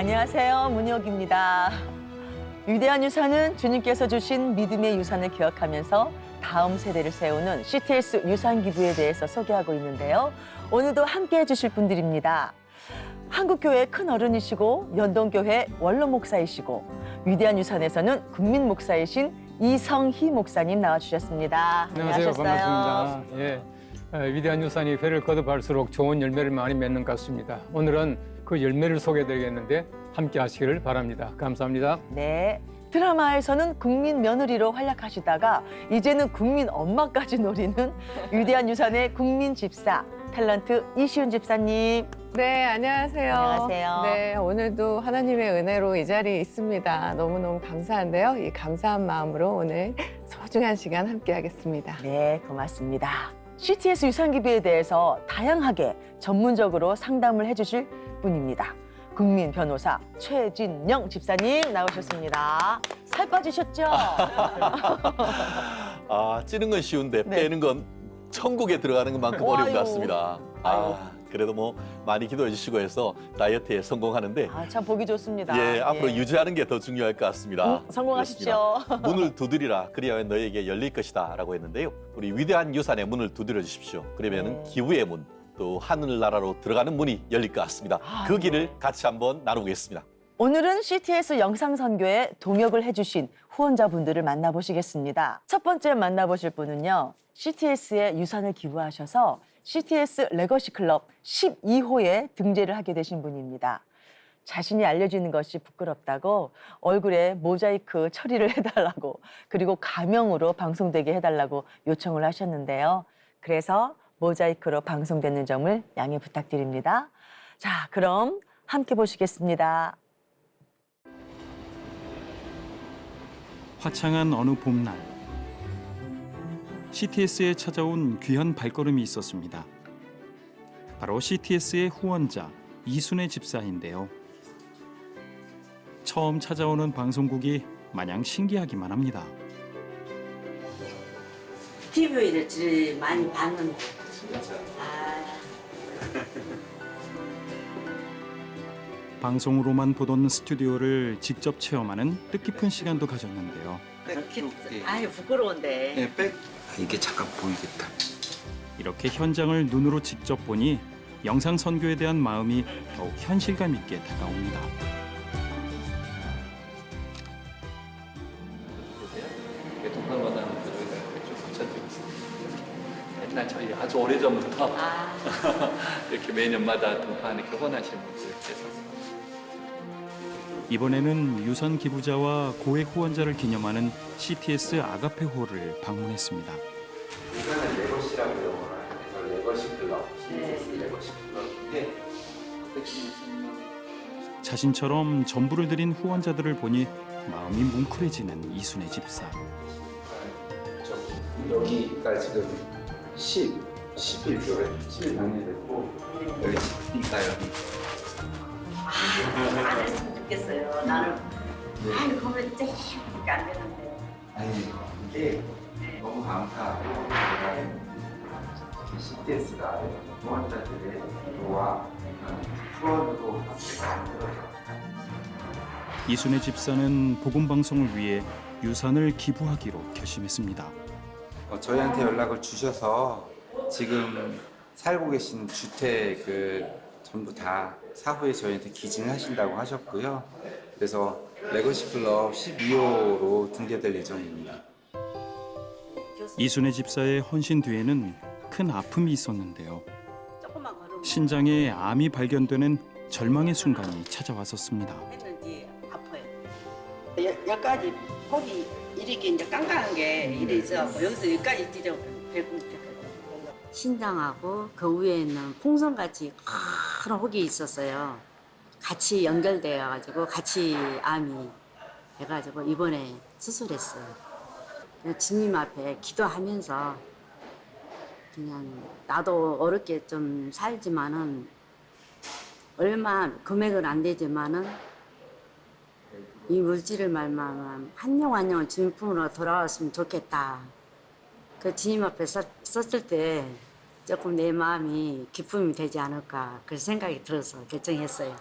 안녕하세요. 문희옥입니다. 위대한 유산은 주님께서 주신 믿음의 유산을 기억하면서 다음 세대를 세우는 CTS 유산 기부에 대해서 소개하고 있는데요. 오늘도 함께해 주실 분들입니다. 한국교회 큰 어른이시고 연동교회 원로 목사이시고 위대한 유산에서는 국민 목사이신 이성희 목사님 나와주셨습니다. 안녕하세요. 반갑습니다. 예, 위대한 유산이 배를 거듭할수록 좋은 열매를 많이 맺는 것 같습니다. 오늘은 그 열매를 소개해드리겠는데 함께 하시기를 바랍니다. 감사합니다. 네. 드라마에서는 국민 며느리로 활약하시다가 이제는 국민 엄마까지 노리는 위대한 유산의 국민 집사, 탤런트 이시훈 집사님. 네, 안녕하세요. 안녕하세요. 네, 오늘도 하나님의 은혜로 이 자리에 있습니다. 너무너무 감사한데요. 이 감사한 마음으로 오늘 소중한 시간 함께 하겠습니다. 네, 고맙습니다. CTS 유산 기부에 대해서 다양하게 전문적으로 상담을 해주실 분입니다. 국민 변호사 최진영 집사님 나오셨습니다. 살 빠지셨죠? 찌는 건 쉬운데 네. 빼는 건 천국에 들어가는 것만큼 어려운 아유. 것 같습니다. 그래도 뭐 많이 기도해 주시고 해서 다이어트에 성공하는데 참 보기 좋습니다. 예, 앞으로 유지하는 게 더 중요할 것 같습니다. 성공하십시오. 그렇습니다. 문을 두드리라 그리하면 너에게 열릴 것이다 라고 했는데요. 우리 위대한 유산의 문을 두드려 주십시오. 그러면 네. 기부의 문, 또 하늘나라로 들어가는 문이 열릴 것 같습니다. 그 길을 같이 한번 나누겠습니다. 오늘은 CTS 영상선교에 동역을 해주신 후원자분들을 만나보시겠습니다. 첫 번째 만나보실 분은요. CTS에 유산을 기부하셔서 CTS 레거시 클럽 12호에 등재를 하게 되신 분입니다. 자신이 알려지는 것이 부끄럽다고 얼굴에 모자이크 처리를 해달라고 그리고 가명으로 방송되게 해달라고 요청을 하셨는데요. 그래서 모자이크로 방송되는 점을 양해 부탁드립니다. 자, 그럼 함께 보시겠습니다. 화창한 어느 봄날 CTS에 찾아온 귀한 발걸음이 있었습니다. 바로 CTS의 후원자 이순애 집사인데요. 처음 찾아오는 방송국이 마냥 신기하기만 합니다. TV를 제일 많이 봤는데. 방송으로만 보던 스튜디오를 직접 체험하는 뜻깊은 시간도 가졌는데요. 아유, 부끄러운데. 네, 이게 잠깐 보이겠다. 이렇게 현장을 눈으로 직접 보니 영상 선교에 대한 마음이 더욱 현실감 있게 다가옵니다. 동남아다는 저희가 좀 붙여드리고 있습니다. 옛날 저희 아주 오래전부터 이렇게 매년마다 동파안에 결혼하시는 분들께서 이번에는 유산 기부자와 고액 후원자를 기념하는 CTS 아가페홀을 방문했습니다. 이거는 레거시라고 영어를 해서 레거시 클럽, CTS 레거시 클럽인데 자신처럼 전부를 드린 후원자들을 보니 마음이 뭉클해지는 이순애 집사. 여기가 지금 10일 방해됐고 여기 10일까 여기. 안 했으면 좋겠어요. 나는 아유 그러면 조금밖에 안 되는데. 아니 이게 너무 감사하고 CTS가 후원자들의 기도와 후원으로 만들어져. 이순애 집사는 복음 방송을 위해 유산을 기부하기로 결심했습니다. 저희한테 연락을 주셔서 지금 살고 계신 주택을 전부 다 사후에 저희한테 기증을 하신다고 하셨고요. 그래서 레거시 클럽 12호로 등재될 예정입니다. 이순애 집사의 헌신 뒤에는 큰 아픔이 있었는데요. 조금만 걸으면 신장에 암이 발견되는 절망의 순간이 찾아왔었습니다. 했는지 아파요. 여기까지 거기 이렇게 이제 깡깡한 게 이래 있어갖고 여기서 여기까지 찢어 배꼽 신장하고 그 위에 있는 풍선같이 큰 혹이 있었어요. 같이 연결되어가지고 같이 암이 돼가지고 이번에 수술했어요. 주님 앞에 기도하면서 그냥 나도 어렵게 좀 살지만은 얼마 금액은 안 되지만은 이 물질을 말만 한 영 한 영 주님 품으로 돌아왔으면 좋겠다. 그 주님 앞에 썼을 때 조금 내 마음이 기쁨이 되지 않을까 그 생각이 들어서 결정했어요.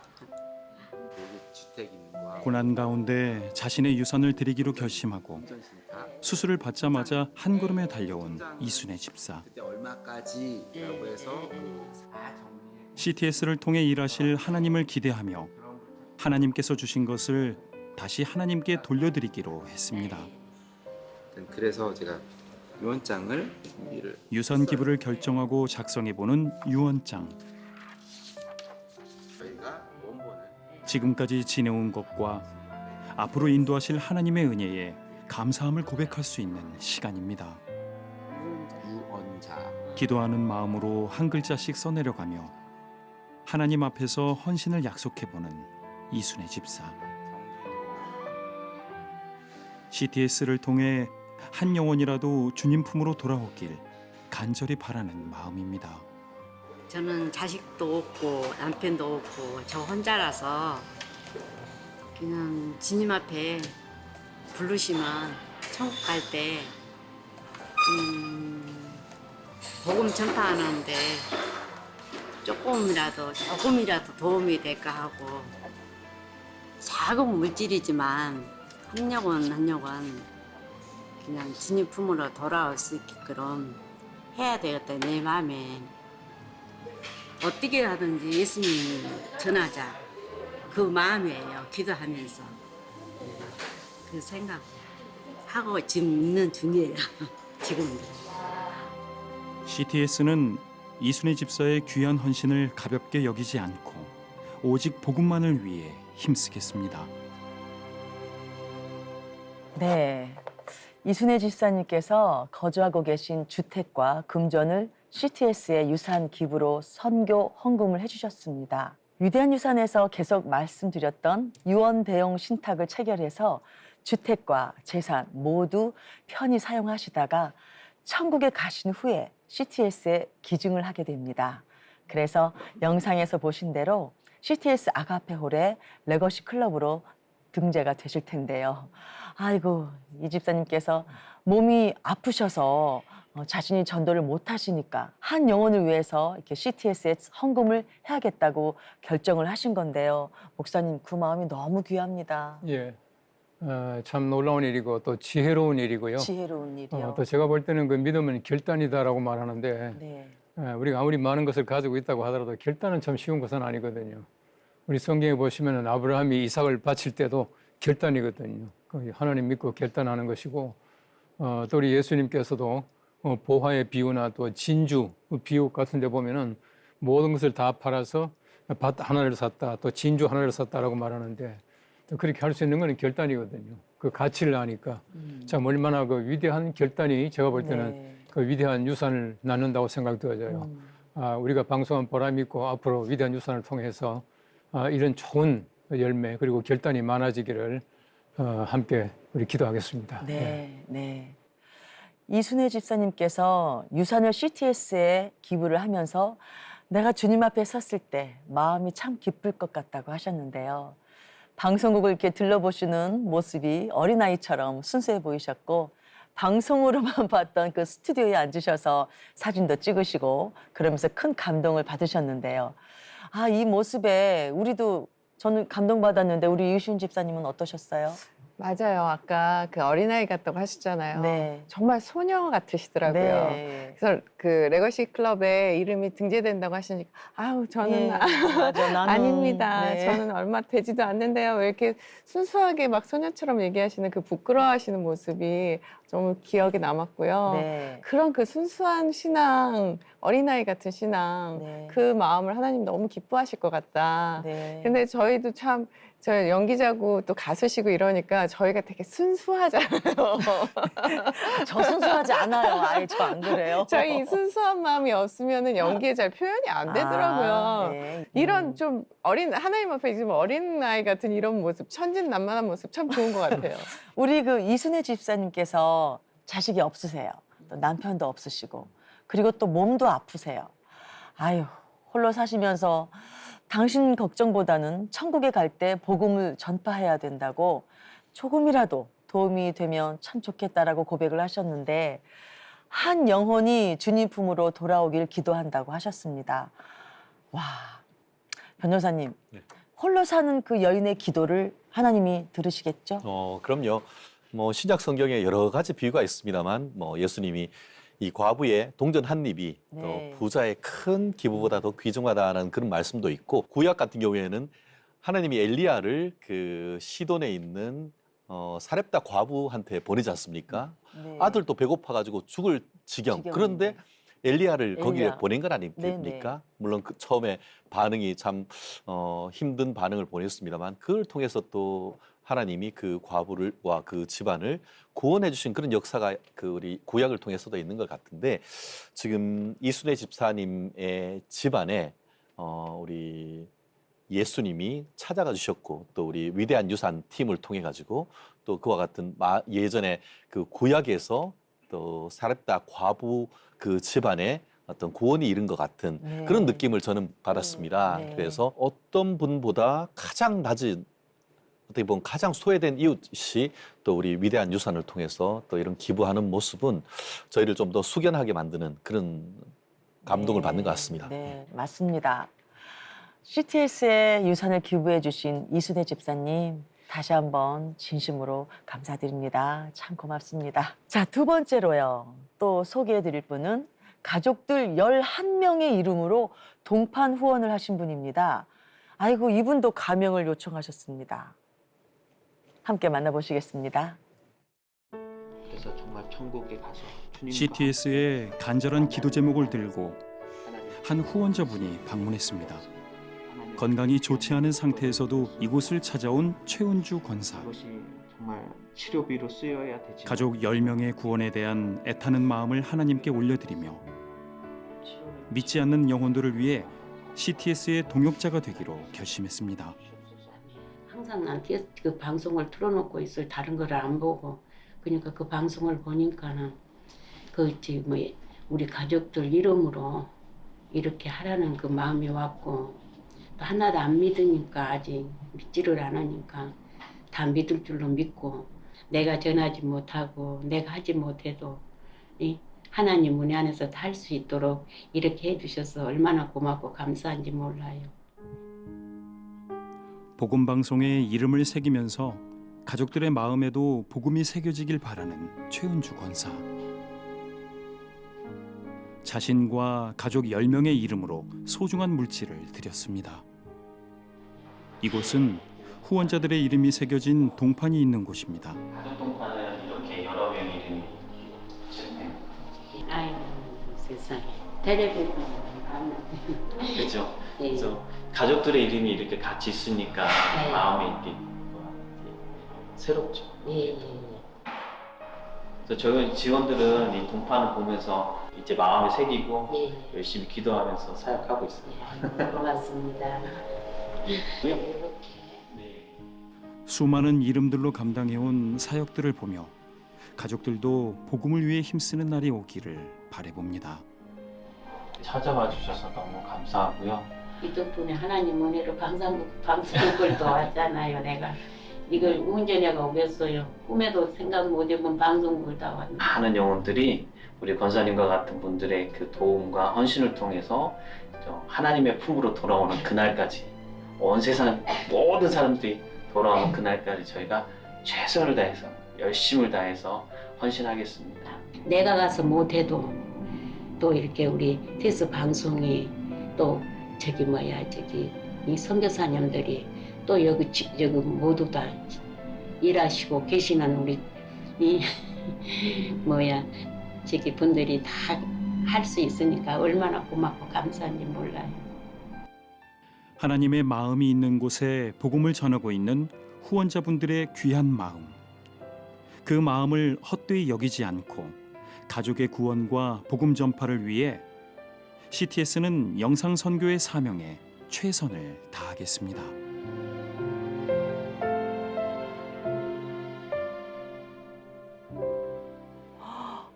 고난 가운데 자신의 유산을 드리기로 결심하고 수술을 받자마자 한 걸음에 달려온 이순애 집사. 그때 얼마까지라고 해서 CTS를 통해 일하실 하나님을 기대하며 하나님께서 주신 것을 다시 하나님께 돌려드리기로 했습니다. 그래서 제가 유언장을 준비를 유산 기부를 결정하고 작성해보는 유언장. 저희가 원본을 지금까지 지내온 것과 앞으로 인도하실 하나님의 은혜에 감사함을 고백할 수 있는 시간입니다. 유언자 기도하는 마음으로 한 글자씩 써내려가며 하나님 앞에서 헌신을 약속해보는 이순애 집사. CTS를 통해 한 영혼이라도 주님 품으로 돌아오길 간절히 바라는 마음입니다. 저는 자식도 없고 남편도 없고 저 혼자라서 그냥 주님 앞에 부르시면 천국 갈 때 복음 전파하는데 조금이라도 도움이 될까 하고 작은 물질이지만 한 영혼 그냥 주님 품으로 돌아올 수 있게끔 해야 되겠다 내 마음에 어떻게 하든지 예수님 전하자 그 마음이에요. 기도하면서 그 생각하고 지금 있는 중이에요. 지금도. CTS는 이순애 집사의 귀한 헌신을 가볍게 여기지 않고 오직 복음만을 위해 힘쓰겠습니다. 네. 이순애 집사님께서 거주하고 계신 주택과 금전을 CTS의 유산 기부로 선교 헌금을 해주셨습니다. 위대한 유산에서 계속 말씀드렸던 유언 대용 신탁을 체결해서 주택과 재산 모두 편히 사용하시다가 천국에 가신 후에 CTS에 기증을 하게 됩니다. 그래서 영상에서 보신 대로 CTS 아가페홀의 레거시 클럽으로 등재가 되실 텐데요. 아이고, 이 집사님께서 몸이 아프셔서 자신이 전도를 못 하시니까 한 영혼을 위해서 이렇게 CTS에 헌금을 해야겠다고 결정을 하신 건데요. 목사님, 그 마음이 너무 귀합니다. 예, 참 놀라운 일이고 또 지혜로운 일이고요. 지혜로운 일이요. 또 제가 볼 때는 그 믿음은 결단이다라고 말하는데 네. 우리가 아무리 많은 것을 가지고 있다고 하더라도 결단은 참 쉬운 것은 아니거든요. 우리 성경에 보시면 아브라함이 이삭을 바칠 때도 결단이거든요. 하나님 믿고 결단하는 것이고 또 우리 예수님께서도 보화의 비유나 또 진주 비유 같은 데 보면은 모든 것을 다 팔아서 밭 하나를 샀다 또 진주 하나를 샀다라고 말하는데 또 그렇게 할 수 있는 건 결단이거든요. 그 가치를 아니까 참 얼마나 그 위대한 결단이 제가 볼 때는 네. 그 위대한 유산을 낳는다고 생각되어져요. 우리가 방송한 보람이 있고 앞으로 위대한 유산을 통해서 이런 좋은 열매 그리고 결단이 많아지기를 함께 우리 기도하겠습니다. 네, 네. 이순애 집사님께서 유산을 CTS에 기부를 하면서 내가 주님 앞에 섰을 때 마음이 참 기쁠 것 같다고 하셨는데요. 방송국을 이렇게 들러보시는 모습이 어린아이처럼 순수해 보이셨고 방송으로만 봤던 그 스튜디오에 앉으셔서 사진도 찍으시고 그러면서 큰 감동을 받으셨는데요. 아, 이 모습에 저는 감동받았는데 우리 유시은 집사님은 어떠셨어요? 맞아요. 아까 그 어린아이 같다고 하셨잖아요. 네. 정말 소녀 같으시더라고요. 네. 그래서 그 레거시 클럽에 이름이 등재된다고 하시니까 아우 저는 예, 맞아, 나는, 아닙니다. 네. 저는 얼마 되지도 않는데요. 왜 이렇게 순수하게 막 소녀처럼 얘기하시는 그 부끄러워하시는 모습이 좀 기억에 남았고요. 네. 그런 그 순수한 신앙, 어린아이 같은 신앙, 네. 그 마음을 하나님 너무 기뻐하실 것 같다. 네. 근데 저희도 참 저 연기자고 또 가수시고 이러니까 저희가 되게 순수하잖아요. 저 순수하지 않아요. 아예 저 안 그래요. 저희 이 순수한 마음이 없으면은 연기에 잘 표현이 안 되더라고요. 아, 네. 이런 좀 하나님 앞에 지금 어린 아이 같은 이런 모습, 천진난만한 모습 참 좋은 것 같아요. 우리 그 이순애 집사님께서 자식이 없으세요. 또 남편도 없으시고 그리고 또 몸도 아프세요. 아유, 홀로 사시면서 당신 걱정보다는 천국에 갈 때 복음을 전파해야 된다고 조금이라도 도움이 되면 참 좋겠다라고 고백을 하셨는데 한 영혼이 주님 품으로 돌아오길 기도한다고 하셨습니다. 와, 변호사님, 네. 홀로 사는 그 여인의 기도를 하나님이 들으시겠죠? 그럼요. 뭐 신약 성경에 여러 가지 비유가 있습니다만 뭐 예수님이 이 과부의 동전 한 입이 네. 또 부자의 큰 기부보다 더 귀중하다는 그런 말씀도 있고 구약 같은 경우에는 하나님이 엘리야를 그 시돈에 있는 사렙다 과부한테 보내지 않습니까? 네. 아들도 배고파가지고 죽을 지경. 그런데 엘리야를 거기에 엘리야. 보낸 건 아닙니까? 네네. 물론 그 처음에 반응이 참 힘든 반응을 보냈습니다만 그걸 통해서 또 하나님이 그 과부와 그 집안을 구원해 주신 그런 역사가 그 우리 구약을 통해서도 있는 것 같은데 지금 이순애 집사님의 집안에 우리 예수님이 찾아가 주셨고 또 우리 위대한 유산 팀을 통해 가지고 또 그와 같은 예전에 그 구약에서 또 사렙다 과부 그 집안에 어떤 구원이 이른 것 같은 네. 그런 느낌을 저는 받았습니다. 네. 그래서 어떤 분보다 가장 낮은 어떻게 보면 가장 소외된 이웃이 또 우리 위대한 유산을 통해서 또 이런 기부하는 모습은 저희를 좀 더 숙연하게 만드는 그런 감동을 받는 것 같습니다. 네, 맞습니다. CTS에 유산을 기부해 주신 이순애 집사님 다시 한번 진심으로 감사드립니다. 참 고맙습니다. 자, 두 번째로요. 또 소개해 드릴 분은 가족들 11명의 이름으로 동판 후원을 하신 분입니다. 아이고, 이분도 가명을 요청하셨습니다. 함께 만나보시겠습니다. 그래서 정말 천국에 가서 주님과 CTS의 간절한 기도 제목을 들고 하나님 한 후원자분이 방문했습니다. 하나님 건강이 좋지 않은 상태에서도 이곳을 찾아온 최은주 권사. 이것이 정말 치료비로 쓰여야 되지. 가족 10명의 구원에 대한 애타는 마음을 하나님께 올려드리며 믿지 않는 영혼들을 위해 CTS의 동역자가 되기로 결심했습니다. 항상 난 그 방송을 틀어놓고 있을 다른 거를 안 보고 그러니까 그 방송을 보니까는 뭐 우리 가족들 이름으로 이렇게 하라는 그 마음이 왔고 또 하나도 안 믿으니까 아직 믿지를 않으니까 다 믿을 줄로 믿고 내가 전하지 못하고 내가 하지 못해도 이 하나님 은혜 안에서 다 할 수 있도록 이렇게 해주셔서 얼마나 고맙고 감사한지 몰라요. 복음 방송에 이름을 새기면서 가족들의 마음에도 복음이 새겨지길 바라는 최은주 권사. 자신과 가족 10명의 이름으로 소중한 물질을 드렸습니다. 이곳은 후원자들의 이름이 새겨진 동판이 있는 곳입니다. 가족 동판은 이렇게 여러 명의 이름이 있잖아요. 아이고 세상에 텔레비전 그렇죠. 예. 그래서 가족들의 이름이 이렇게 같이 있으니까 네. 마음에 이렇게 새롭죠. 예. 그래서 저희 직원들은 이 동판을 보면서 이제 마음에 새기고 예. 열심히 기도하면서 사역하고 있습니다. 고맙습니다. 네. 수많은 이름들로 감당해온 사역들을 보며 가족들도 복음을 위해 힘쓰는 날이 오기를 바라봅니다. 찾아와 주셔서 너무 감사하고요. 이 덕분에 하나님 은혜로 방송국을 도왔잖아요. 내가 이걸 운전해가 오겠어요. 꿈에도 생각 못해본 방송국을 다 왔는데 많은 영혼들이 우리 권사님과 같은 분들의 그 도움과 헌신을 통해서 하나님의 품으로 돌아오는 그날까지 온 세상 모든 사람들이 돌아오는 그날까지 저희가 최선을 다해서 열심을 다해서 헌신하겠습니다. 내가 가서 못해도 또 이렇게 우리 TS 방송이 또 이 선교사님들이 또 여기 모두 다 일하시고 계시는 우리 이 분들이 다 할 수 있으니까 얼마나 고맙고 감사한지 몰라요. 하나님의 마음이 있는 곳에 복음을 전하고 있는 후원자분들의 귀한 마음. 그 마음을 헛되이 여기지 않고 가족의 구원과 복음 전파를 위해 CTS는 영상 선교의 사명에 최선을 다하겠습니다.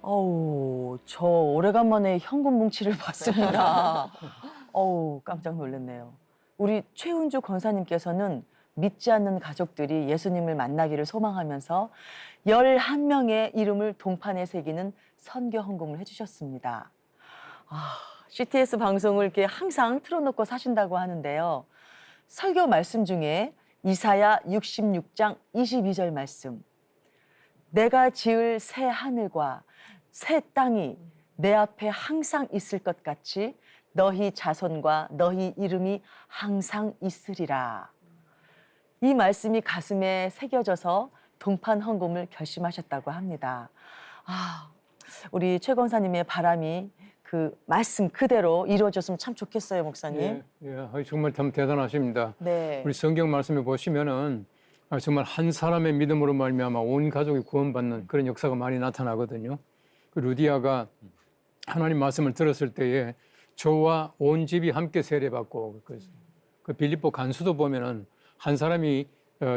어우, 저 오래간만에 현금 뭉치를 봤습니다. 어우, 깜짝 놀랐네요. 우리 최은주 권사님께서는 믿지 않는 가족들이 예수님을 만나기를 소망하면서 11명의 이름을 동판에 새기는 선교 헌금을 해주셨습니다. CTS 방송을 이렇게 항상 틀어놓고 사신다고 하는데요. 설교 말씀 중에 이사야 66장 22절 말씀. 내가 지을 새 하늘과 새 땅이 내 앞에 항상 있을 것 같이 너희 자손과 너희 이름이 항상 있으리라. 이 말씀이 가슴에 새겨져서 동판 헌금을 결심하셨다고 합니다. 우리 최 권사님의 바람이 그 말씀 그대로 이루어졌으면 참 좋겠어요, 목사님. 정말 참 대단하십니다. 네. 우리 성경 말씀에 보시면은 정말 한 사람의 믿음으로 말미암아 온 가족이 구원받는 그런 역사가 많이 나타나거든요. 그 루디아가 하나님 말씀을 들었을 때에 저와 온 집이 함께 세례받고 그 빌립보 간수도 보면은 한 사람이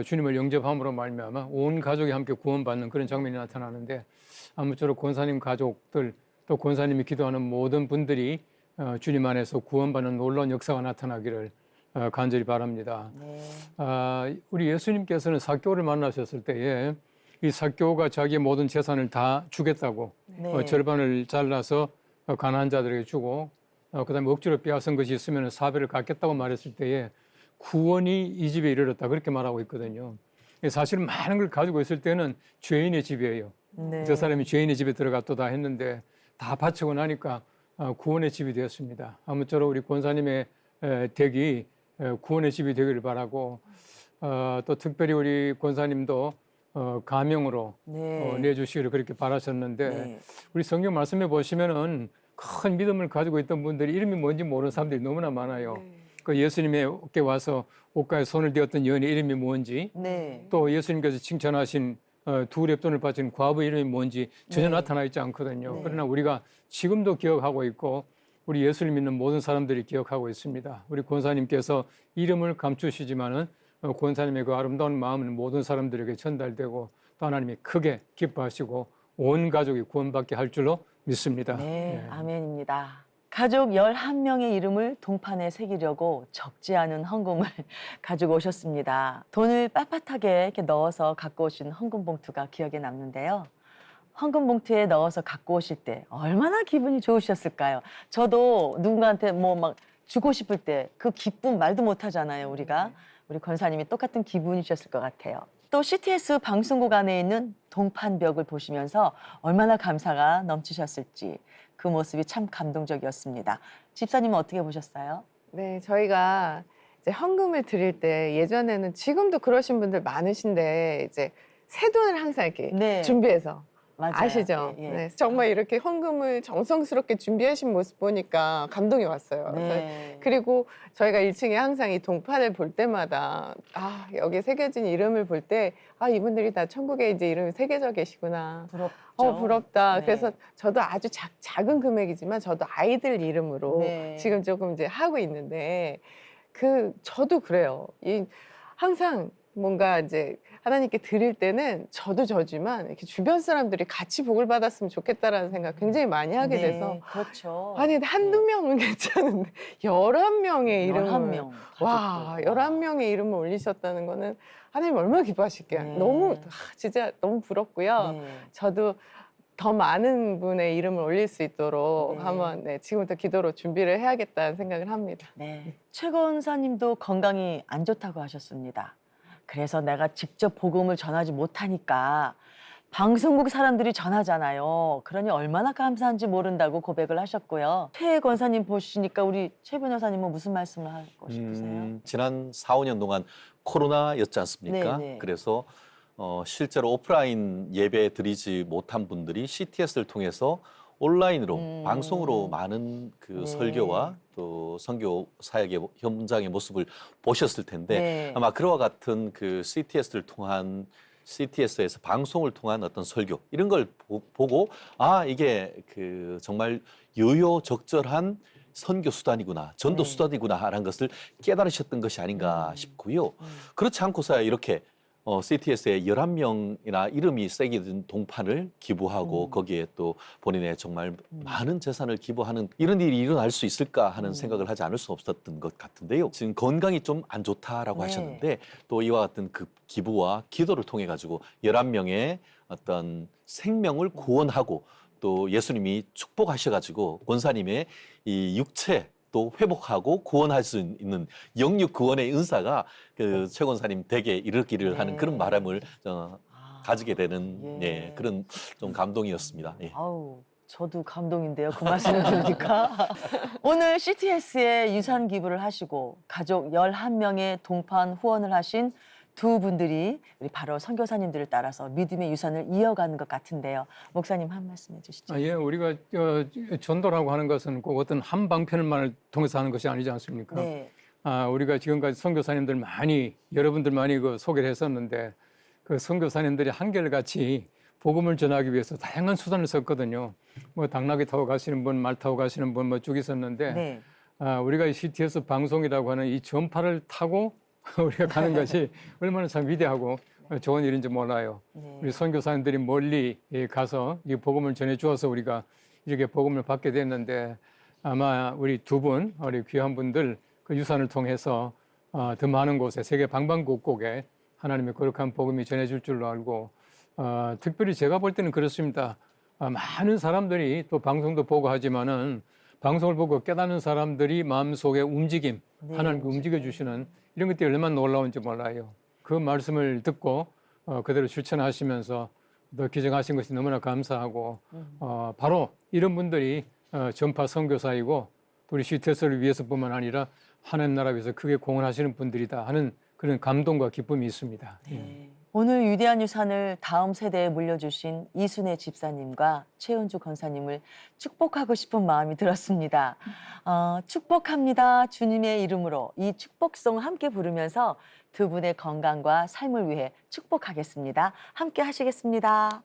주님을 영접함으로 말미암아 온 가족이 함께 구원받는 그런 장면이 나타나는데 아무쪼록 권사님 가족들 또 권사님이 기도하는 모든 분들이 주님 안에서 구원받는 놀라운 역사가 나타나기를 간절히 바랍니다. 네. 우리 예수님께서는 삭개오를 만나셨을 때에 이 삭개오가 자기의 모든 재산을 다 주겠다고 네. 절반을 잘라서 가난한 자들에게 주고 그다음에 억지로 빼앗은 것이 있으면 4배를 갚겠다고 말했을 때에 구원이 이 집에 이르렀다 그렇게 말하고 있거든요. 사실 많은 걸 가지고 있을 때는 죄인의 집이에요. 네. 저 사람이 죄인의 집에 들어갔도다 했는데 다 바치고 나니까 구원의 집이 되었습니다. 아무쪼록 우리 권사님의 댁이 구원의 집이 되기를 바라고 또 특별히 우리 권사님도 가명으로 네. 내주시기를 그렇게 바라셨는데 네. 우리 성경 말씀에 보시면은 큰 믿음을 가지고 있던 분들이 이름이 뭔지 모르는 사람들이 너무나 많아요. 그 예수님께 와서 옷가에 손을 대었던 여인의 이름이 뭔지 네. 또 예수님께서 칭찬하신 두 랩돈을 바친 과부 이름이 뭔지 전혀 네. 나타나 있지 않거든요. 네. 그러나 우리가 지금도 기억하고 있고 우리 예수를 믿는 모든 사람들이 기억하고 있습니다. 우리 권사님께서 이름을 감추시지만은 권사님의 그 아름다운 마음은 모든 사람들에게 전달되고 또 하나님이 크게 기뻐하시고 온 가족이 구원받게 할 줄로 믿습니다. 네, 아멘입니다. 가족 11명의 이름을 동판에 새기려고 적지 않은 헌금을 가지고 오셨습니다. 돈을 빳빳하게 이렇게 넣어서 갖고 오신 헌금 봉투가 기억에 남는데요. 헌금 봉투에 넣어서 갖고 오실 때 얼마나 기분이 좋으셨을까요? 저도 누군가한테 뭐 막 주고 싶을 때 그 기쁨 말도 못 하잖아요, 우리가. 우리 권사님이 똑같은 기분이셨을 것 같아요. 또 CTS 방송국 안에 있는 동판벽을 보시면서 얼마나 감사가 넘치셨을지 그 모습이 참 감동적이었습니다. 집사님은 어떻게 보셨어요? 네, 저희가 이제 헌금을 드릴 때 예전에는 지금도 그러신 분들 많으신데 이제 새 돈을 항상 이렇게 네. 준비해서 맞아요. 아시죠? 예, 예. 네, 정말 이렇게 헌금을 정성스럽게 준비하신 모습 보니까 감동이 왔어요. 네. 그리고 저희가 1층에 항상 이 동판을 볼 때마다 여기에 새겨진 이름을 볼 때 이분들이 다 천국에 이제 이름이 새겨져 계시구나. 부럽죠. 부럽다. 네. 그래서 저도 아주 작은 금액이지만 저도 아이들 이름으로 네. 지금 조금 이제 하고 있는데 저도 그래요. 항상 뭔가 이제 하나님께 드릴 때는 저도 저지만 이렇게 주변 사람들이 같이 복을 받았으면 좋겠다라는 생각 굉장히 많이 하게 네, 돼서 그렇죠. 아니 한두 명은 괜찮은데 11명의 이름을 11명 와 11명의 이름을 올리셨다는 거는 하나님 얼마나 기뻐하실게요. 네. 너무 진짜 너무 부럽고요. 네. 저도 더 많은 분의 이름을 올릴 수 있도록 네. 한번 지금부터 기도로 준비를 해야겠다는 생각을 합니다. 네. 최 권사님도 건강이 안 좋다고 하셨습니다. 그래서 내가 직접 복음을 전하지 못하니까 방송국 사람들이 전하잖아요. 그러니 얼마나 감사한지 모른다고 고백을 하셨고요. 최 권사님 보시니까 우리 최 변호사님은 무슨 말씀을 하고 싶으세요? 지난 4, 5년 동안 코로나였지 않습니까? 네, 네. 그래서 실제로 오프라인 예배 드리지 못한 분들이 CTS를 통해서 온라인으로 방송으로 많은 그 네. 설교와 또 선교 사역의 현장의 모습을 보셨을 텐데 네. 아마 그와 같은 그 CTS를 통한 CTS에서 방송을 통한 어떤 설교 이런 걸 보고 이게 그 정말 유효적절한 선교 수단이구나, 전도 네. 수단이구나라는 것을 깨달으셨던 것이 아닌가 싶고요. 그렇지 않고서야 이렇게 CTS에 11명이나 이름이 새겨진 동판을 기부하고 거기에 또 본인의 정말 많은 재산을 기부하는 이런 일이 일어날 수 있을까 하는 생각을 하지 않을 수 없었던 것 같은데요. 지금 건강이 좀 안 좋다라고 네. 하셨는데 또 이와 같은 그 기부와 기도를 통해 가지고 11명의 어떤 생명을 구원하고 또 예수님이 축복하셔 가지고 권사님의 이 육체 또 회복하고 구원할 수 있는 영육 구원의 은사가 그 최 권사님 댁에 이르기를 하는 그런 바람을 가지게 되는 예. 그런 좀 감동이었습니다. 예. 아우, 저도 감동인데요. 그 말씀을 들으니까. 오늘 CTS에 유산 기부를 하시고 가족 11명의 동판 후원을 하신 두 분들이 우리 바로 선교사님들을 따라서 믿음의 유산을 이어가는 것 같은데요. 목사님 한 말씀 해주시죠. 예, 우리가 전도라고 하는 것은 꼭 어떤 한 방편만을 통해서 하는 것이 아니지 않습니까? 네. 우리가 지금까지 선교사님들 여러분들 많이 그 소개를 했었는데 그 선교사님들이 한결같이 복음을 전하기 위해서 다양한 수단을 썼거든요. 뭐 당나귀 타고 가시는 분, 말 타고 가시는 분 뭐 쭉 있었는데 네. 우리가 CTS 방송이라고 하는 이 전파를 타고 우리가 가는 것이 얼마나 참 위대하고 좋은 일인지 몰라요. 네. 우리 선교사님들이 멀리 가서 이 복음을 전해 주어서 우리가 이렇게 복음을 받게 됐는데 아마 우리 두 분, 우리 귀한 분들 그 유산을 통해서 더 많은 곳에 세계 방방곡곡에 하나님의 거룩한 복음이 전해질 줄로 알고 특별히 제가 볼 때는 그렇습니다. 많은 사람들이 또 방송도 보고 하지만은 방송을 보고 깨닫는 사람들이 마음속에 움직임, 네, 하나님께 움직여주시는 이런 것들이 얼마나 놀라운지 몰라요. 그 말씀을 듣고 그대로 실천하시면서 더 기정하신 것이 너무나 감사하고 바로 이런 분들이 전파 선교사이고 우리 CTS를 위해서뿐만 아니라 하나님 나라 위해서 크게 공헌하시는 분들이다 하는 그런 감동과 기쁨이 있습니다. 네. 오늘 위대한 유산을 다음 세대에 물려주신 이순애 집사님과 최은주 권사님을 축복하고 싶은 마음이 들었습니다. 축복합니다. 주님의 이름으로 이 축복송 함께 부르면서 두 분의 건강과 삶을 위해 축복하겠습니다. 함께 하시겠습니다.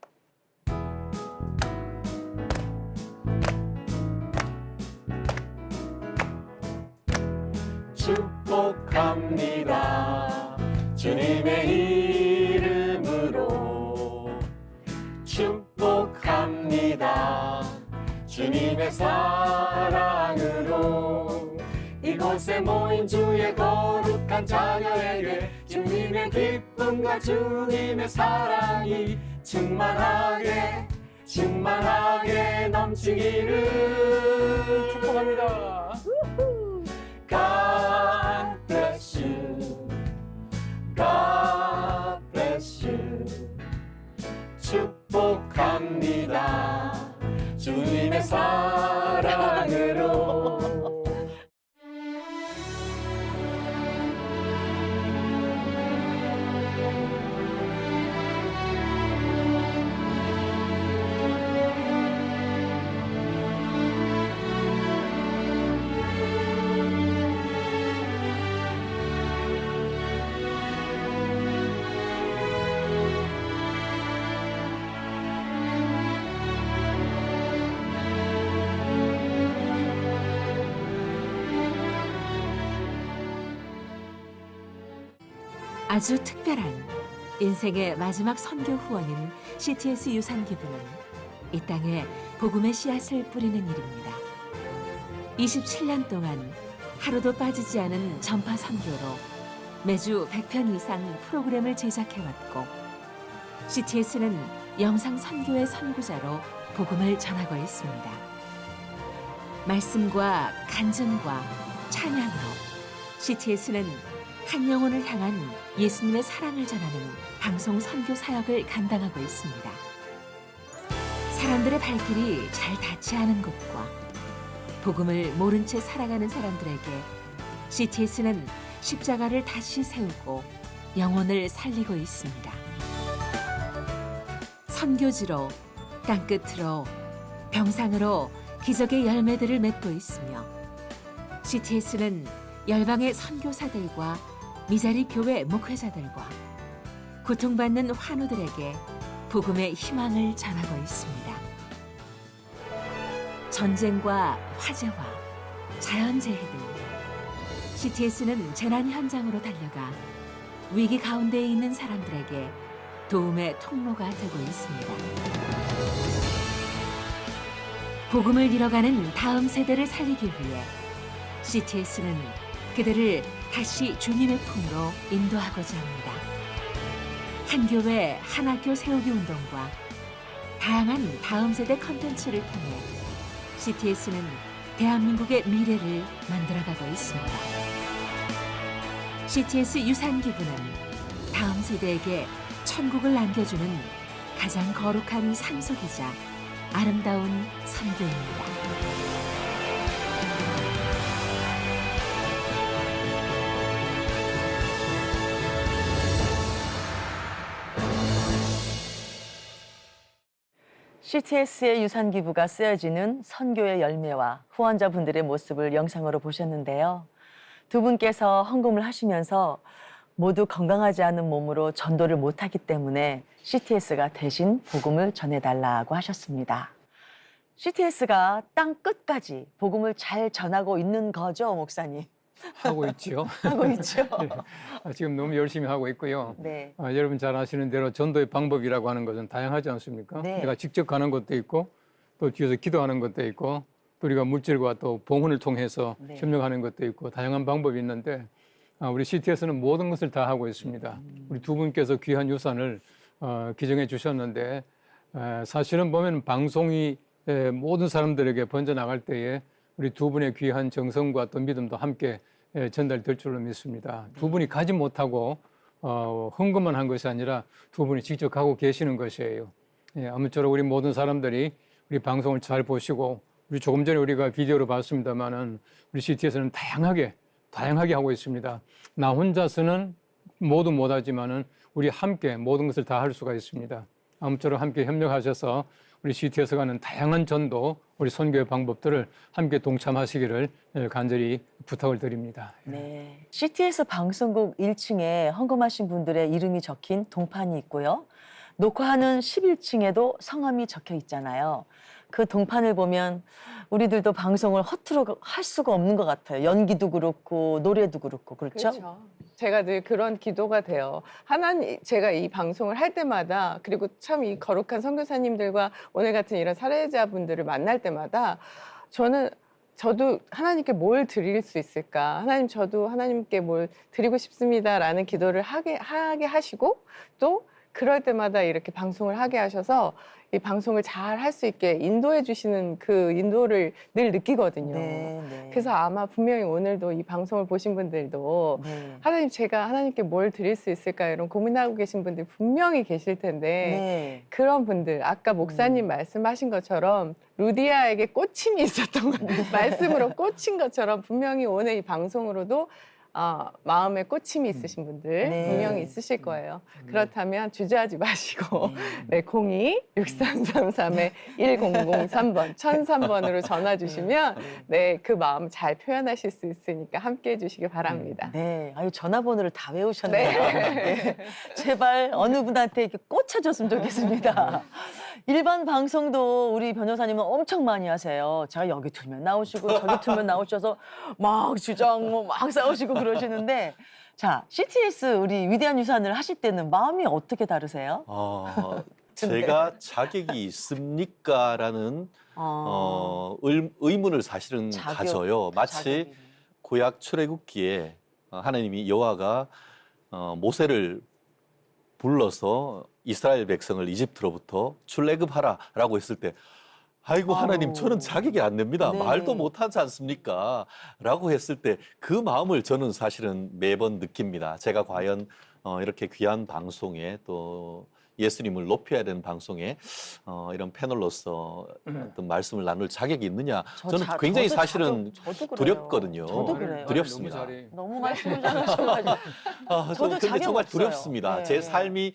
축복합니다. 주님의 이름으로 축복합니다. 주님의 사랑으로 이곳에 모인 주의 거룩한 자녀에게 주님의 기쁨과 주님의 사랑이 충만하게 넘치기를 축복합니다. God bless you. God bless you. 축복합니다. 주님의 사랑으로. 아주 특별한 인생의 마지막 선교 후원인 CTS 유산 기부는 이 땅에 복음의 씨앗을 뿌리는 일입니다. 27년 동안 하루도 빠지지 않은 전파 선교로 매주 100편 이상 프로그램을 제작해왔고 CTS는 영상 선교의 선구자로 복음을 전하고 있습니다. 말씀과 간증과 찬양으로 CTS는 한 영혼을 향한 예수님의 사랑을 전하는 방송 선교 사역을 감당하고 있습니다. 사람들의 발길이 잘 닿지 않은 곳과 복음을 모른 채 살아가는 사람들에게 CTS는 십자가를 다시 세우고 영혼을 살리고 있습니다. 선교지로, 땅끝으로, 병상으로 기적의 열매들을 맺고 있으며 CTS는 열방의 선교사들과 미자리 교회 목회자들과 고통받는 환우들에게 복음의 희망을 전하고 있습니다. 전쟁과 화재와 자연재해 등 CTS는 재난 현장으로 달려가 위기 가운데 있는 사람들에게 도움의 통로가 되고 있습니다. 복음을 잃어가는 다음 세대를 살리기 위해 CTS는 그들을 다시 주님의 품으로 인도하고자 합니다. 한 교회 한 학교 세우기 운동과 다양한 다음 세대 컨텐츠를 통해 CTS는 대한민국의 미래를 만들어가고 있습니다. CTS 유산기부는 다음 세대에게 천국을 남겨주는 가장 거룩한 상속이자 아름다운 선교입니다. CTS의 유산 기부가 쓰여지는 선교의 열매와 후원자분들의 모습을 영상으로 보셨는데요. 두 분께서 헌금을 하시면서 모두 건강하지 않은 몸으로 전도를 못하기 때문에 CTS가 대신 복음을 전해달라고 하셨습니다. CTS가 땅 끝까지 복음을 잘 전하고 있는 거죠, 목사님? 하고 있지요. 하고 있죠. 지금 너무 열심히 하고 있고요. 네. 여러분 잘 아시는 대로 전도의 방법이라고 하는 것은 다양하지 않습니까? 네. 내가 직접 가는 것도 있고 또 뒤에서 기도하는 것도 있고 또 우리가 물질과 또 봉헌을 통해서 네. 협력하는 것도 있고 다양한 방법이 있는데 우리 CTS는 모든 것을 다 하고 있습니다. 우리 두 분께서 귀한 유산을 기증해 주셨는데 사실은 보면 방송이 모든 사람들에게 번져나갈 때에 우리 두 분의 귀한 정성과 또 믿음도 함께 전달될 줄로 믿습니다. 두 분이 가지 못하고 헌금만 한 것이 아니라 두 분이 직접 가고 계시는 것이에요. 아무쪼록 우리 모든 사람들이 우리 방송을 잘 보시고 우리 조금 전에 우리가 비디오로 봤습니다만은 우리 CT에서는 다양하게 하고 있습니다. 나 혼자서는 모두 못하지만은 우리 함께 모든 것을 다 할 수가 있습니다. 아무쪼록 함께 협력하셔서 우리 CT에서 가는 다양한 전도, 우리 선교의 방법들을 함께 동참하시기를 간절히 부탁을 드립니다. 네. CTS 방송국 1층에 헌금하신 분들의 이름이 적힌 동판이 있고요. 녹화하는 11층에도 성함이 적혀 있잖아요. 그 동판을 보면 우리들도 방송을 허투루 할 수가 없는 것 같아요. 연기도 그렇고 노래도 그렇고 그렇죠? 그렇죠. 제가 늘 그런 기도가 돼요. 하나님, 제가 이 방송을 할 때마다 그리고 참 이 거룩한 선교사님들과 오늘 같은 이런 사례자분들을 만날 때마다 저도 하나님께 뭘 드릴 수 있을까? 하나님, 저도 하나님께 뭘 드리고 싶습니다라는 기도를 하게 하시고 또 그럴 때마다 이렇게 방송을 하게 하셔서 이 방송을 잘 할 수 있게 인도해 주시는 그 인도를 늘 느끼거든요. 네, 네. 그래서 아마 분명히 오늘도 이 방송을 보신 분들도 네. 하나님, 제가 하나님께 뭘 드릴 수 있을까 이런 고민하고 계신 분들 분명히 계실 텐데 네. 그런 분들 아까 목사님 말씀하신 것처럼 루디아에게 꽂힘이 있었던 것 말씀으로 꽂힌 것처럼 분명히 오늘 이 방송으로도 마음에 꽂힘이 있으신 분들 네. 분명히 있으실 거예요. 그렇다면 주저하지 마시고 네. 02-6333-1003번 1003번으로 전화 주시면 그 마음 잘 표현하실 수 있으니까 함께해 주시기 바랍니다. 네. 아유, 전화번호를 다 외우셨네요. 네. 네. 제발 어느 분한테 이렇게 꽂혀줬으면 좋겠습니다. 일반 방송도 우리 변호사님은 엄청 많이 하세요. 제가 여기 틀면 나오시고 저기 틀면 나오셔서 막 주장 막 싸우시고 그러시는데 자, CTS 우리 위대한 유산을 하실 때는 마음이 어떻게 다르세요? 제가 자격이 있습니까라는 의문을 사실은 가져요. 마치 자격이. 구약 출애굽기에 하나님이 여호와가 모세를 불러서 이스라엘 백성을 이집트로부터 출애굽하라라고 했을 때 아이고 하나님, 저는 자격이 안 됩니다. 네. 말도 못하지 않습니까? 라고 했을 때 그 마음을 저는 사실은 매번 느낍니다. 제가 과연 이렇게 귀한 방송에 또 예수님을 높여야 되는 방송에 이런 패널로서 어떤 말씀을 나눌 자격이 있느냐, 저는 굉장히 사실은 저도 그래요. 두렵거든요. 저도 그래요. 두렵습니다. 너무 잘해. 너무 말씀을 잘하셔가지고 저도 근데 자격 정말 없어요. 두렵습니다. 네. 제 삶이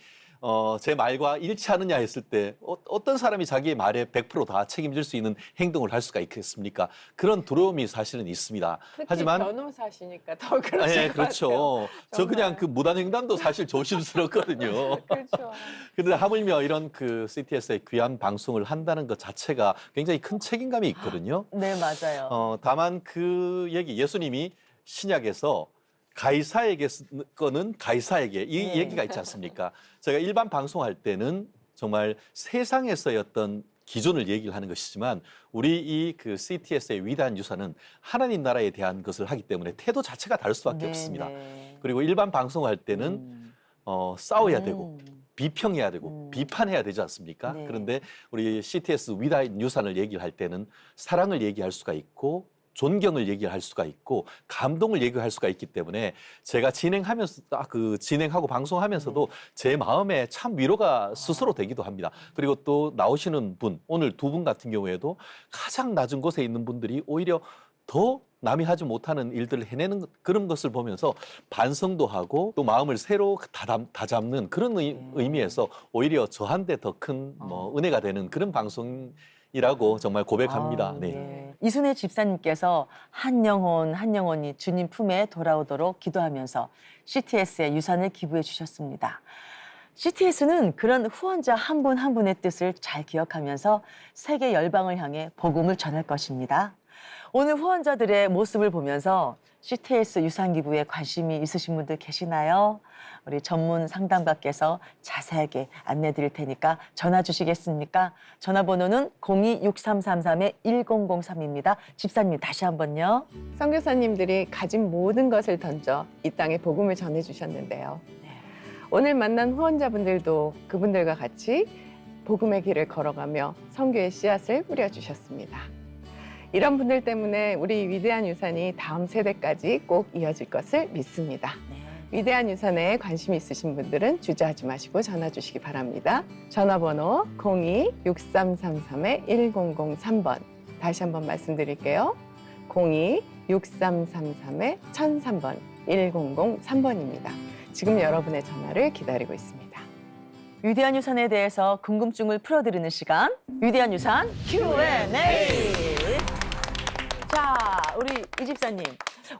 제 말과 일치하느냐 했을 때 어떤 사람이 자기의 말에 100% 다 책임질 수 있는 행동을 할 수가 있겠습니까? 그런 두려움이 사실은 있습니다. 특히 하지만 변호사시니까 더 그러실 것 그렇죠. 같아요. 저 그냥 정말. 그 무단횡단도 사실 조심스럽거든요. 그렇죠. 근데 하물며 이런 그 CTS의 귀한 방송을 한다는 것 자체가 굉장히 큰 책임감이 있거든요. 네, 맞아요. 다만 그 얘기, 예수님이 신약에서 가이사에게 거는 가이사에게 이 네. 얘기가 있지 않습니까? 제가 일반 방송할 때는 정말 세상에서의 어떤 기준을 얘기를 하는 것이지만 우리 이 그 CTS의 위대한 유산은 하나님 나라에 대한 것을 하기 때문에 태도 자체가 다를 수밖에 네, 없습니다. 네. 그리고 일반 방송할 때는 싸워야 되고 비평해야 되고 비판해야 되지 않습니까? 네. 그런데 우리 CTS 위대한 유산을 얘기를 할 때는 사랑을 얘기할 수가 있고 존경을 얘기할 수가 있고 감동을 얘기할 수가 있기 때문에 제가 진행하면서 진행하고 방송하면서도 제 마음에 참 위로가 스스로 되기도 합니다. 그리고 또 나오시는 분, 오늘 두 분 같은 경우에도 가장 낮은 곳에 있는 분들이 오히려 더 남이 하지 못하는 일들을 해내는 그런 것을 보면서 반성도 하고 또 마음을 새로 다잡는 그런 의미에서 오히려 저한테 더 큰 은혜가 되는 그런 방송이라고 정말 고백합니다. 네. 이순애 집사님께서 한 영혼이 주님 품에 돌아오도록 기도하면서 CTS에 유산을 기부해 주셨습니다. CTS는 그런 후원자 한 분 한 분의 뜻을 잘 기억하면서 세계 열방을 향해 복음을 전할 것입니다. 오늘 후원자들의 모습을 보면서 CTS 유산 기부에 관심이 있으신 분들 계시나요? 우리 전문 상담가께서 자세하게 안내 드릴 테니까 전화 주시겠습니까? 전화번호는 02-6333-1003입니다. 집사님 다시 한번요. 선교사님들이 가진 모든 것을 던져 이 땅에 복음을 전해주셨는데요. 오늘 만난 후원자분들도 그분들과 같이 복음의 길을 걸어가며 선교의 씨앗을 뿌려주셨습니다. 이런 분들 때문에 우리 위대한 유산이 다음 세대까지 꼭 이어질 것을 믿습니다. 위대한 유산에 관심이 있으신 분들은 주저하지 마시고 전화 주시기 바랍니다. 전화번호 02-6333-1003번 다시 한번 말씀드릴게요. 02-6333-1003번 1003번입니다. 지금 여러분의 전화를 기다리고 있습니다. 위대한 유산에 대해서 궁금증을 풀어드리는 시간, 위대한 유산 Q&A. 자, 우리 이 집사님,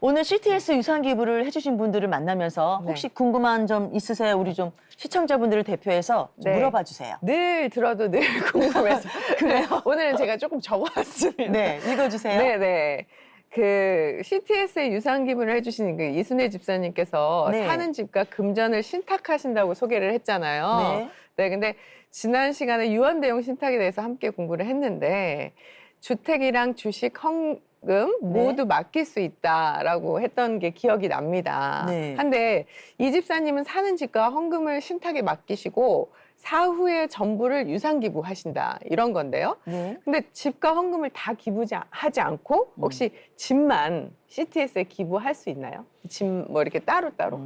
오늘 CTS 유산 기부를 해주신 분들을 만나면서 혹시 궁금한 점 있으세요? 우리 좀 시청자분들을 대표해서 좀 물어봐 주세요. 늘 들어도 늘 궁금해서 그래요. 오늘은 제가 조금 적어왔습니다. 네, 읽어주세요. 네네. 그 CTS에 유산 기부를 해주신 그 이순애 집사님께서 사는 집과 금전을 신탁하신다고 소개를 했잖아요. 네, 근데 지난 시간에 유언 대용 신탁에 대해서 함께 공부를 했는데 주택이랑 주식, 헌금 모두 맡길 수 있다라고 했던 게 기억이 납니다. 한데 이 집사님은 사는 집과 헌금을 신탁에 맡기시고 사후에 전부를 유산 기부하신다 이런 건데요. 근데 집과 헌금을 다 기부하지 않고 혹시 집만 CTS에 기부할 수 있나요? 집 뭐 이렇게 따로따로?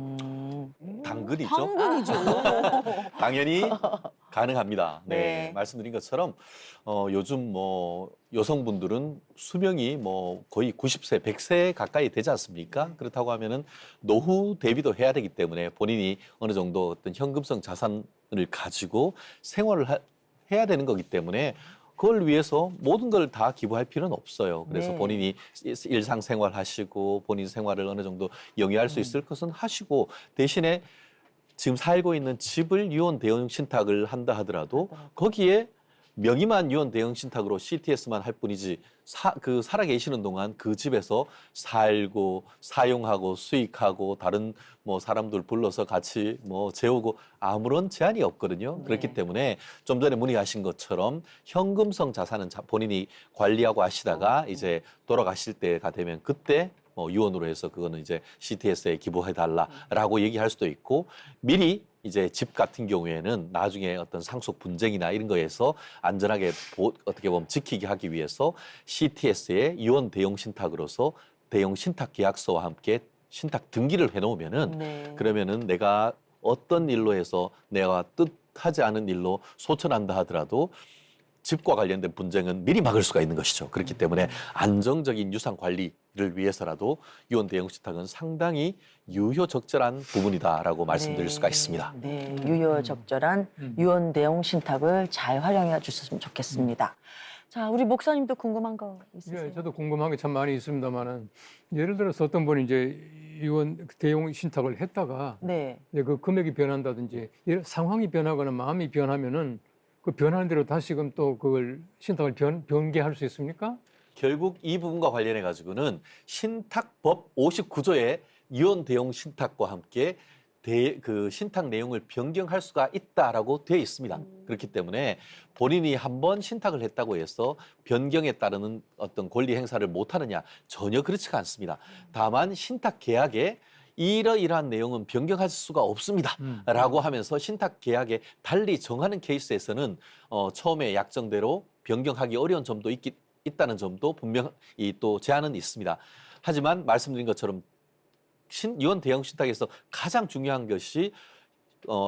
당근이죠. 당근이죠. 당연히 가능합니다. 네. 말씀드린 것처럼 요즘 뭐 여성분들은 수명이 뭐 거의 90세, 100세 가까이 되지 않습니까? 그렇다고 하면은 노후 대비도 해야 되기 때문에 본인이 어느 정도 어떤 현금성 자산을 가지고 생활을 해야 되는 거기 때문에 그걸 위해서 모든 걸 다 기부할 필요는 없어요. 그래서 본인이 일상생활 하시고 본인 생활을 어느 정도 영위할 수 있을 것은 하시고 대신에 지금 살고 있는 집을 유언 대용 신탁을 한다 하더라도 거기에 명의만 유언 대용 신탁으로 CTS만 할 뿐이지 살아 계시는 동안 그 집에서 살고 사용하고 수익하고 다른 뭐 사람들 불러서 같이 뭐 재우고 아무런 제한이 없거든요. 그렇기 때문에 좀 전에 문의하신 것처럼 현금성 자산은 본인이 관리하고 하시다가 이제 돌아가실 때가 되면 그때 유언으로 해서 그거는 이제 CTS에 기부해달라라고 얘기할 수도 있고 미리 이제 집 같은 경우에는 나중에 어떤 상속 분쟁이나 이런 거에서 안전하게 어떻게 보면 지키게 하기 위해서 CTS에 유언 대용 신탁으로서 대용 신탁 계약서와 함께 신탁 등기를 해놓으면은 그러면은 내가 어떤 일로 해서 내가 뜻하지 않은 일로 소천한다 하더라도 집과 관련된 분쟁은 미리 막을 수가 있는 것이죠. 그렇기 때문에 안정적인 유산 관리를 위해서라도 유언 대용 신탁은 상당히 유효적절한 부분이다라고 말씀드릴 수가 있습니다. 네, 유효적절한 유언 대용 신탁을 잘 활용해 주셨으면 좋겠습니다. 자, 우리 목사님도 궁금한 거 있으세요? 네, 저도 궁금한 게 참 많이 있습니다만은 예를 들어서 어떤 분이 이제 유언 대용 신탁을 했다가 이제 그 금액이 변한다든지 상황이 변하거나 마음이 변하면은 그 변하는 대로 다시금 또 그걸 신탁을 변개할 수 있습니까? 결국 이 부분과 관련해 가지고는 신탁법 59조에 유언 대용 신탁과 함께 그 신탁 내용을 변경할 수가 있다라고 되어 있습니다. 그렇기 때문에 본인이 한번 신탁을 했다고 해서 변경에 따르는 어떤 권리 행사를 못하느냐 전혀 그렇지가 않습니다. 다만 신탁 계약에 이러이러한 내용은 변경할 수가 없습니다. 라고 하면서 신탁 계약에 달리 정하는 케이스에서는 처음에 약정대로 변경하기 어려운 점도 있다는 점도 분명히 또 제한은 있습니다. 하지만 말씀드린 것처럼 유언 대형 신탁에서 가장 중요한 것이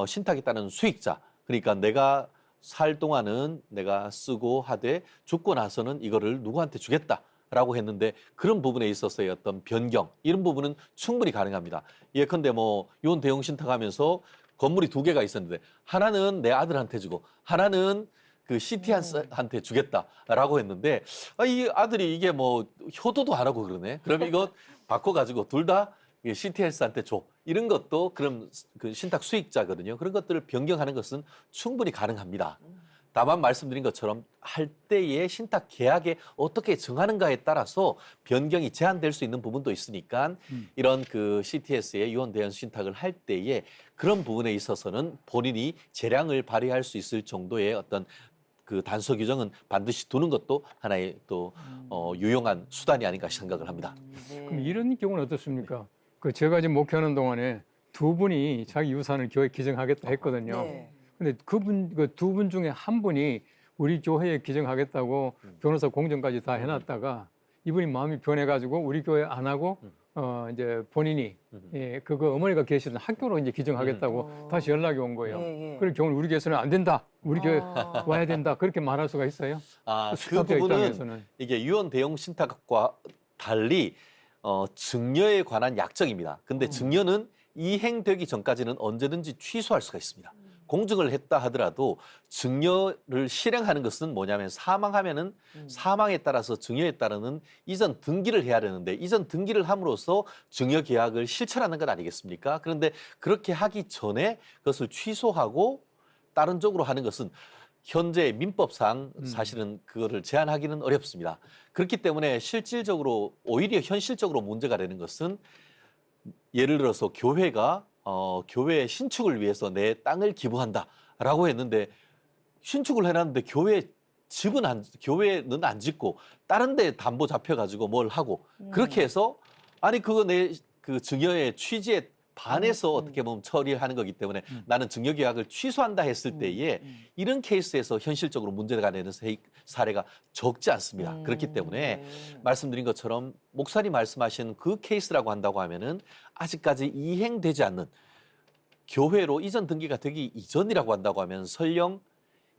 신탁에 따른 수익자. 그러니까 내가 살 동안은 내가 쓰고 하되 죽고 나서는 이거를 누구한테 주겠다라고 했는데 그런 부분에 있어서의 어떤 변경 이런 부분은 충분히 가능합니다. 예컨대 뭐 유언 대형 신탁하면서 건물이 2개가 있었는데 하나는 내 아들한테 주고 하나는 그 CTS한테 주겠다라고 했는데 이 아들이 이게 뭐 효도도 안 하고 그러네. 그럼 이거 바꿔가지고 둘 다 CTS한테 줘. 이런 것도 그럼 그 신탁 수익자거든요. 그런 것들을 변경하는 것은 충분히 가능합니다. 다만 말씀드린 것처럼 할 때의 신탁 계약에 어떻게 정하는가에 따라서 변경이 제한될 수 있는 부분도 있으니까 이런 그 CTS의 유언 대형 신탁을 할 때에 그런 부분에 있어서는 본인이 재량을 발휘할 수 있을 정도의 어떤 그 단서 규정은 반드시 두는 것도 하나의 또 유용한 수단이 아닌가 생각을 합니다. 그럼 이런 경우는 어떻습니까? 그 제가 지금 목회하는 동안에 2분이 자기 유산을 교회에 기증하겠다 했거든요. 근데 그분 그 2분 중에 한 분이 우리 교회에 기증하겠다고 변호사 공증까지 다 해놨다가 이분이 마음이 변해가지고 우리 교회 안 하고 이제 본인이 그거 어머니가 계시던 학교로 이제 기증하겠다고 다시 연락이 온 거예요. 그럴 경우는 우리 교회에서는 안 된다. 우리 교회 와야 된다. 그렇게 말할 수가 있어요. 그 부분은 이게 유언 대형 신탁과 달리 증여에 관한 약정입니다. 근데 증여는 이행되기 전까지는 언제든지 취소할 수가 있습니다. 공증을 했다 하더라도 증여를 실행하는 것은 뭐냐면 사망하면은 사망에 따라서 증여에 따르는 이전 등기를 해야 되는데 이전 등기를 함으로써 증여 계약을 실천하는 것 아니겠습니까? 그런데 그렇게 하기 전에 그것을 취소하고 다른 쪽으로 하는 것은 현재 민법상 사실은 그거를 제한하기는 어렵습니다. 그렇기 때문에 실질적으로 오히려 현실적으로 문제가 되는 것은 예를 들어서 교회가 교회 신축을 위해서 내 땅을 기부한다라고 했는데 신축을 해놨는데 교회는 안 짓고 다른 데 담보 잡혀가지고 뭘 하고 그렇게 해서 아니 그거 내 그 증여의 취지에 반해서 어떻게 보면 처리하는 거기 때문에 나는 증여 계약을 취소한다 했을 때에 이런 케이스에서 현실적으로 문제가 되는 사례가 적지 않습니다. 그렇기 때문에 말씀드린 것처럼 목사님 말씀하신 그 케이스라고 한다고 하면은 아직까지 이행되지 않는 교회로 이전 등기가 되기 이전이라고 한다고 하면 설령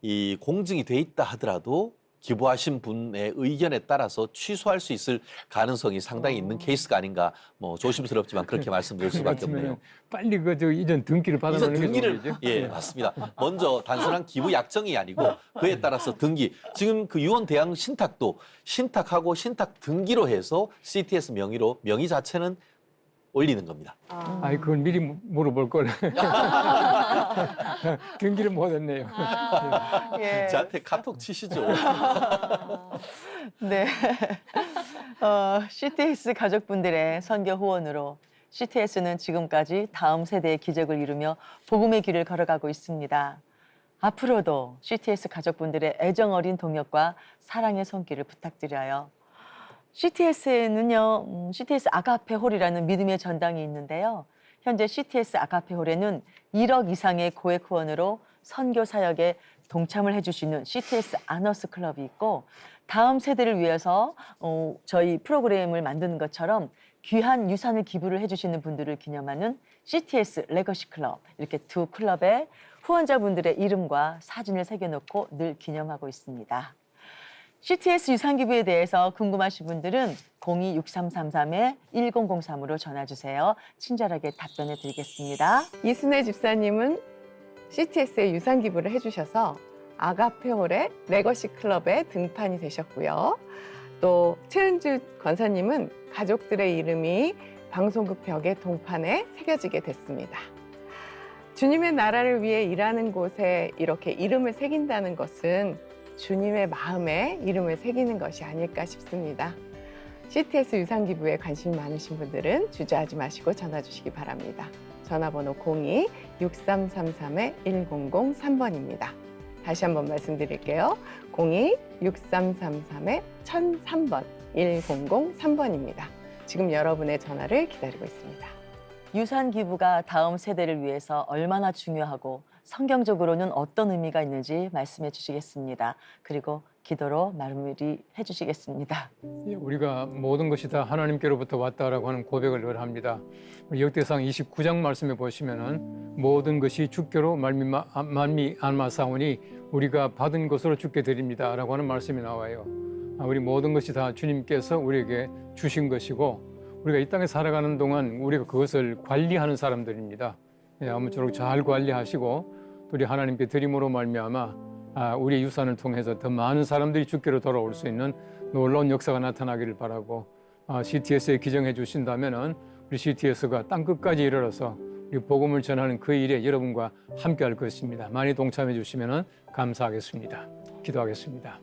이 공증이 돼 있다 하더라도 기부하신 분의 의견에 따라서 취소할 수 있을 가능성이 상당히 있는 케이스가 아닌가 뭐 조심스럽지만 그렇게 말씀드릴 수밖에 없네요. 빨리 그 저 이전 등기를 받아놓는 게 등기를 좋겠죠? 예 맞습니다. 먼저 단순한 기부 약정이 아니고 그에 따라서 등기 지금 그 유언 대항 신탁도 신탁하고 신탁 등기로 해서 CTS 명의로 명의 자체는 올리는 겁니다. 아이 그걸 미리 물어볼 걸. 등기를 못했네요. 예. 저한테 카톡 치시죠. 네. CTS 가족분들의 선교 후원으로 CTS는 지금까지 다음 세대의 기적을 이루며 복음의 길을 걸어가고 있습니다. 앞으로도 CTS 가족분들의 애정 어린 동역과 사랑의 손길을 부탁드려요. CTS에는요, CTS 아가페 홀이라는 믿음의 전당이 있는데요. 현재 CTS 아가페 홀에는 1억 이상의 고액 후원으로 선교 사역에 동참을 해주시는 CTS 아너스 클럽이 있고 다음 세대를 위해서 저희 프로그램을 만드는 것처럼 귀한 유산을 기부를 해주시는 분들을 기념하는 CTS 레거시 클럽 이렇게 두 클럽에 후원자분들의 이름과 사진을 새겨놓고 늘 기념하고 있습니다. CTS 유산기부에 대해서 궁금하신 분들은 02-6333-1003으로 전화주세요. 친절하게 답변해 드리겠습니다. 이순애 집사님은 CTS에 유산 기부를 해주셔서 아가페홀의 레거시 클럽에 등판이 되셨고요. 또 최은주 권사님은 가족들의 이름이 방송국 벽에 동판에 새겨지게 됐습니다. 주님의 나라를 위해 일하는 곳에 이렇게 이름을 새긴다는 것은 주님의 마음에 이름을 새기는 것이 아닐까 싶습니다. CTS 유산기부에 관심이 많으신 분들은 주저하지 마시고 전화 주시기 바랍니다. 전화번호 02-6333-1003번입니다. 다시 한번 말씀드릴게요. 02-6333-1003번, 1003번입니다. 지금 여러분의 전화를 기다리고 있습니다. 유산 기부가 다음 세대를 위해서 얼마나 중요하고 성경적으로는 어떤 의미가 있는지 말씀해 주시겠습니다. 그리고 기도로 마무리해 주시겠습니다. 예, 우리가 모든 것이 다 하나님께로부터 왔다라고 하는 고백을 늘 합니다. 우리 역대상 29장 말씀에 보시면은 모든 것이 주께로 말미암아사오니 우리가 받은 것으로 주께 드립니다라고 하는 말씀이 나와요. 우리 모든 것이 다 주님께서 우리에게 주신 것이고 우리가 이 땅에 살아가는 동안 우리가 그것을 관리하는 사람들입니다. 예, 아무쪼록 잘 관리하시고 또 우리 하나님께 드림으로 말미암아 우리의 유산을 통해서 더 많은 사람들이 주께로 돌아올 수 있는 놀라운 역사가 나타나기를 바라고 CTS에 기정해 주신다면은 우리 CTS가 땅 끝까지 이르러서 우리 복음을 전하는 그 일에 여러분과 함께할 것입니다. 많이 동참해 주시면은 감사하겠습니다. 기도하겠습니다.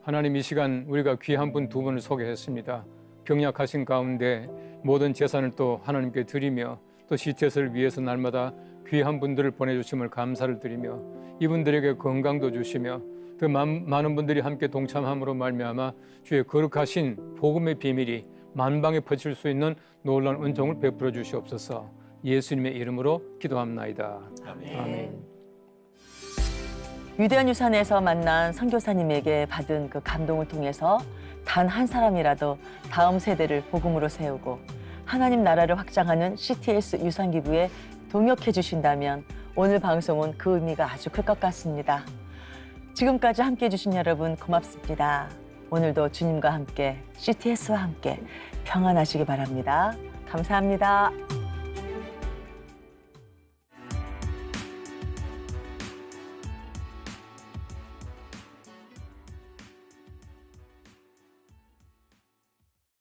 하나님, 이 시간 우리가 귀한 분 두 분을 소개했습니다. 병약하신 가운데 모든 재산을 또 하나님께 드리며 또 CTS를 위해서 날마다 귀한 분들을 보내주심을 감사를 드리며 이분들에게 건강도 주시며 더 많은 분들이 함께 동참함으로 말미암아 주의 거룩하신 복음의 비밀이 만방에 퍼질 수 있는 놀라운 은총을 베풀어 주시옵소서. 예수님의 이름으로 기도합나이다. 아멘. 위대한 유산에서 만난 선교사님에게 받은 그 감동을 통해서 단 한 사람이라도 다음 세대를 복음으로 세우고 하나님 나라를 확장하는 CTS 유산기부에 동역해 주신다면 오늘 방송은 그 의미가 아주 클 것 같습니다. 지금까지 함께해 주신 여러분 고맙습니다. 오늘도 주님과 함께 CTS와 함께 평안하시기 바랍니다. 감사합니다.